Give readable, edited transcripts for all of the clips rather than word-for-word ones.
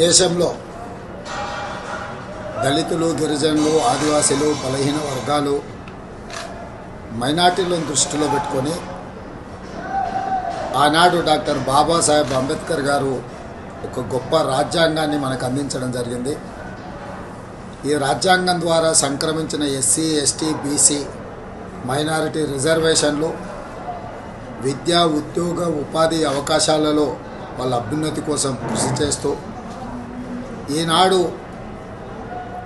దేశంలో దళితులు, గిరిజనులు, ఆదివాసీలు, బలహీన వర్గాలు, మైనార్టీలను దృష్టిలో పెట్టుకొని ఆనాడు డాక్టర్ బాబాసాహెబ్ అంబేద్కర్ గారు ఒక గొప్ప రాజ్యాంగాన్ని మనకు అందించడం జరిగింది. ఈ రాజ్యాంగం ద్వారా సంక్రమించిన ఎస్సీ, ఎస్టీ, బీసీ, మైనారిటీ రిజర్వేషన్లు విద్యా, ఉద్యోగ, ఉపాధి అవకాశాలలో వాళ్ళ అభ్యున్నతి కోసం కృషి చేస్తూ ఈనాడు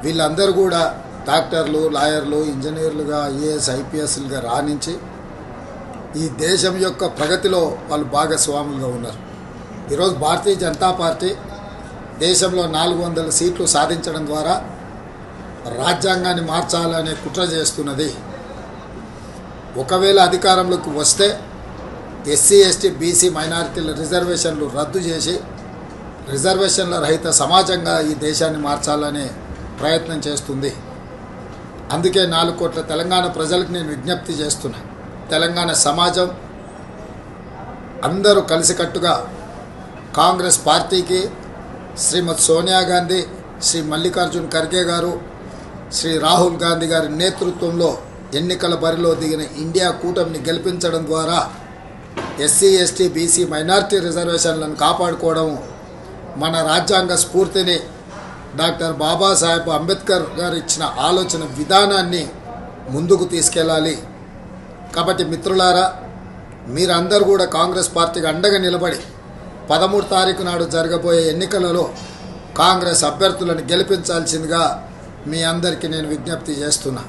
వీళ్ళందరూ కూడా డాక్టర్లు, లాయర్లు, ఇంజనీర్లుగా, ఐఏఎస్, ఐపీఎస్లుగా రాణించి ఈ దేశం యొక్క ప్రగతిలో వాళ్ళు భాగస్వాములుగా ఉన్నారు. ఈరోజు భారతీయ జనతా పార్టీ దేశంలో 400 సీట్లు సాధించడం ద్వారా రాజ్యాంగాన్ని మార్చాలనే కుట్ర చేస్తున్నది. ఒకవేళ అధికారంలోకి వస్తే ఎస్సీ, ఎస్టీ, బీసీ, మైనారిటీల రిజర్వేషన్లు రద్దు చేసి రిజర్వేషన్ల రహిత సమాజంగా ఈ దేశాన్ని మార్చాలనే ప్రయత్నం చేస్తుంది. అందుకే 4 కోట్ల తెలంగాణ ప్రజలకు నేను విజ్ఞప్తి చేస్తున్నా. తెలంగాణ సమాజం అందరూ కలిసికట్టుగా కాంగ్రెస్ పార్టీకి, శ్రీమతి సోనియా గాంధీ, శ్రీ మల్లికార్జున్ ఖర్గే గారు, శ్రీ రాహుల్ గాంధీ గారి నేతృత్వంలో ఎన్నికల బరిలో దిగిన ఇండియా కూటమిని గెలిపించడం ద్వారా ఎస్సీ, ఎస్టీ, బీసీ, మైనారిటీ రిజర్వేషన్లను కాపాడుకోవడం, మన రాజ్యాంగ స్ఫూర్తిని, డాక్టర్ బాబాసాహెబ్ అంబేద్కర్ గారు ఇచ్చిన ఆలోచన విధానాన్ని ముందుకు తీసుకెళ్ళాలి. కాబట్టి మిత్రులారా, మీరందరూ కూడా కాంగ్రెస్ పార్టీకి అండగా నిలబడి 13 తారీఖు నాడు జరగబోయే ఎన్నికలలో కాంగ్రెస్ అభ్యర్థులను గెలిపించాల్సిందిగా మీ అందరికీ నేను విజ్ఞప్తి చేస్తున్నా.